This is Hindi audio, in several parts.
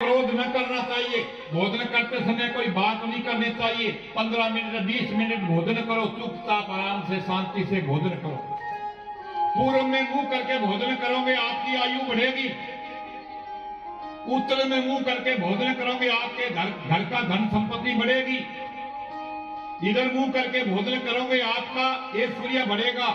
क्रोध न करना चाहिए। भोजन करते समय कोई बात नहीं करनी चाहिए। 15 मिनट 20 मिनट भोजन करो, चुपचाप आराम से शांति से भोजन करो। पूर्व में मुंह करके भोजन करोगे आपकी आयु बढ़ेगी। उत्तर में मुंह करके भोजन करोगे आपके घर का धन संपत्ति बढ़ेगी। इधर मुंह करके भोजन करोगे आपका ऐश्वर्य बढ़ेगा।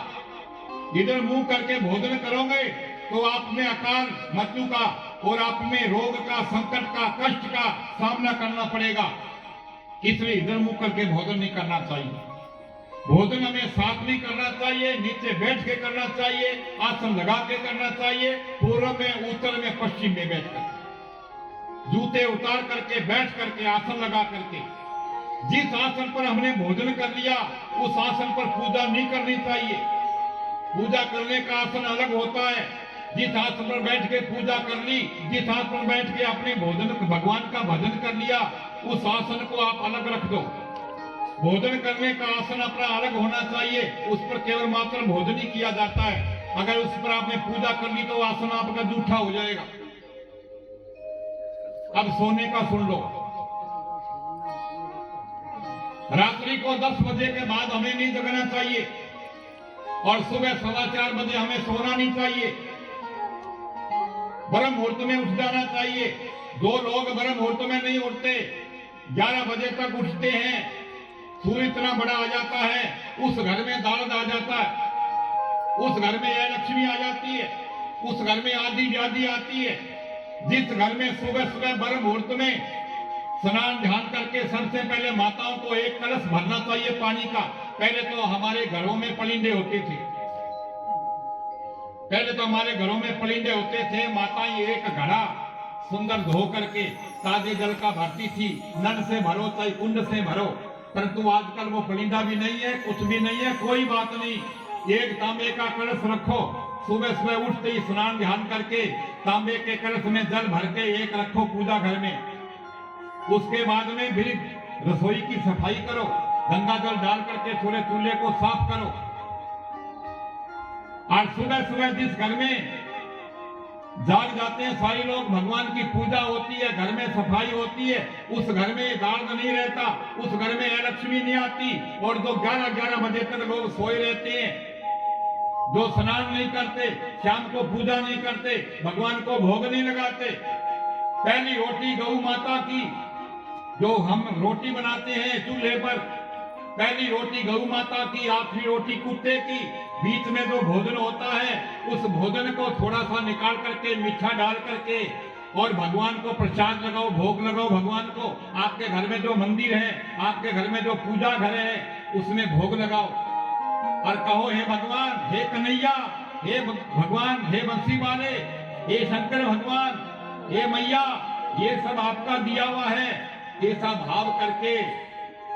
इधर मुंह करके भोजन करोगे तो आप में अकाल मृत्यु का और आप में रोग का, संकट का, कष्ट का सामना करना पड़ेगा। इसलिए इधर मुंह करके भोजन नहीं करना चाहिए। भोजन हमें साथ में करना चाहिए, नीचे बैठ के करना चाहिए, आसन लगा के करना चाहिए, पूर्व में, उत्तर में, पश्चिम में बैठ कर, जूते उतार करके, बैठ करके, आसन लगा करके। जिस आसन पर हमने भोजन कर लिया उस आसन पर पूजा नहीं करनी चाहिए। पूजा करने का आसन अलग होता है। जिस आसन पर बैठ के पूजा कर ली, जिस आसन पर बैठ के अपने भोजन भगवान का भजन कर लिया, उस आसन को आप अलग रख दो। भोजन करने का आसन अपना अलग होना चाहिए। उस पर केवल मात्र भोजन ही किया जाता है। अगर उस पर आपने पूजा कर ली तो आसन आपका जूठा हो जाएगा। अब सोने का सुन लो। रात्रि को 10 बजे के बाद हमें नहीं जगना चाहिए और सुबह 4:15 बजे हमें सोना नहीं चाहिए। ब्रह्म मुहूर्त में उठ जाना चाहिए। 2 लोग ब्रह्म मुहूर्त में नहीं उठते, 11 बजे तक उठते हैं। सूर्य इतना बड़ा आ जाता है, उस घर में दौलत आ जाता है, उस घर में यह लक्ष्मी आ जाती है, उस घर में आदि व्याधि आती है। जिस घर में सुबह सुबह ब्रह्म मुहूर्त में स्नान ध्यान करके सबसे पहले माताओं को एक कलश भरना चाहिए पानी का। पहले तो हमारे घरों में पलिंदे होते थे, पहले तो हमारे घरों में पलिंदे होते थे। माताएं एक घड़ा सुंदर धो करके ताजे जल का भरती थी। नल से भरो चाहे कुंड से भरो, परंतु आजकल वो पलिंदा भी नहीं है, कुछ भी नहीं है। कोई बात नहीं, एक तांबे का कलश रखो। सुबह सुबह उठते ही स्नान ध्यान करके तांबे के कलश में जल भर के एक रखो पूजा घर में। उसके बाद में फिर रसोई की सफाई करो, गंगा जल डाल करके थोड़े चूल्हे को साफ करो। और सुबह सुबह जिस घर में जाग जाते हैं सारे लोग, भगवान की पूजा होती है, घर में सफाई होती है, उस घर में दार्द नहीं रहता, उस घर में लक्ष्मी नहीं आती। और जो 11-11 बजे तक लोग सोए रहते हैं, जो स्नान नहीं करते, शाम को पूजा नहीं करते, भगवान को भोग नहीं लगाते, पहली रोटी गौ माता की, जो हम रोटी बनाते हैं चूल्हे पर, पहली रोटी गौ माता की, आखिरी रोटी कुत्ते की, बीच में जो भोजन होता है उस भोजन को थोड़ा सा निकाल करके मीठा डाल करके और भगवान को प्रसाद लगाओ, भोग लगाओ भगवान को। आपके घर में जो मंदिर है, आपके घर में जो पूजा घर है, उसमें भोग लगाओ और कहो, हे भगवान, हे कन्हैया, हे भगवान, हे बंसी वाले, हे शंकर भगवान, हे मैया, ये सब आपका दिया हुआ है। ऐसा भाव करके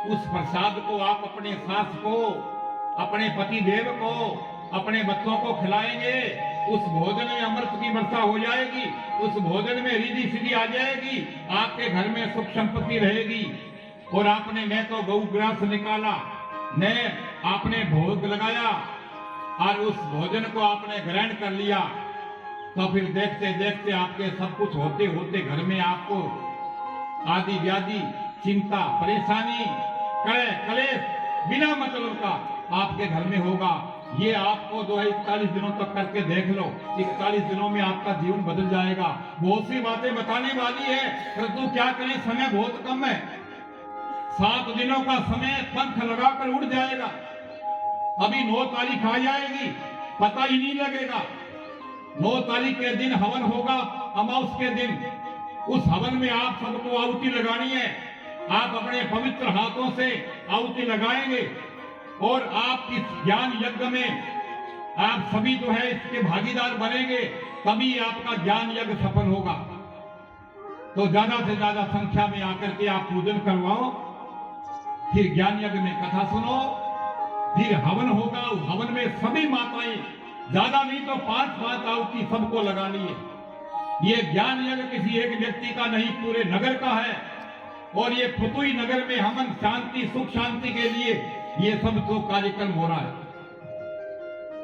उस प्रसाद को आप अपने सास को, अपने पति देव को, अपने बच्चों को खिलाएंगे। उस भोजन में अमृत की वर्षा हो जाएगी, उस भोजन में रिद्धि सिद्धि आ जाएगी, आपके घर में सुख संपत्ति रहेगी। और आपने न तो गौ ग्रास निकाला, न आपने भोग लगाया और उस भोजन को आपने ग्रहण कर लिया, तो फिर देखते देखते आपके सब कुछ होते होते घर में आपको आदि व्याधि, चिंता, परेशानी, कलेश बिना मतलब का आपके घर में होगा। ये आपको जो है 41 दिनों तक करके देख लो, 41 दिनों में आपका जीवन बदल जाएगा। बहुत सी बातें बताने वाली है, परंतु क्या करें, समय बहुत कम है। 7 दिनों का समय पंख लगाकर उड़ जाएगा। अभी 9 तारीख आ जाएगी, पता ही नहीं लगेगा। 9 तारीख के दिन हवन होगा, अमावस के दिन। उस हवन में आप सबको आहुति लगानी है। आप अपने पवित्र हाथों से आहुति लगाएंगे और आप इस ज्ञान यज्ञ में आप सभी जो है इसके भागीदार बनेंगे, तभी आपका ज्ञान यज्ञ सफल होगा। तो ज्यादा से ज्यादा संख्या में आकर के आप पूजन करवाओ, फिर ज्ञान यज्ञ में कथा सुनो, फिर हवन होगा। हवन में सभी माताएं, ज्यादा नहीं तो 5-5 आहुति सबको लगानी है। ये ज्ञान यज्ञ किसी एक व्यक्ति का नहीं, पूरे नगर का है। और ये फुतुई नगर में हमन शांति, सुख शांति के लिए ये सब तो कार्यक्रम हो रहा है।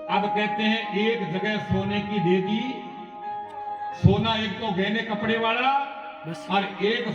अब कहते हैं एक जगह सोने की दे दी, सोना एक तो गहने कपड़े वाला बस और एक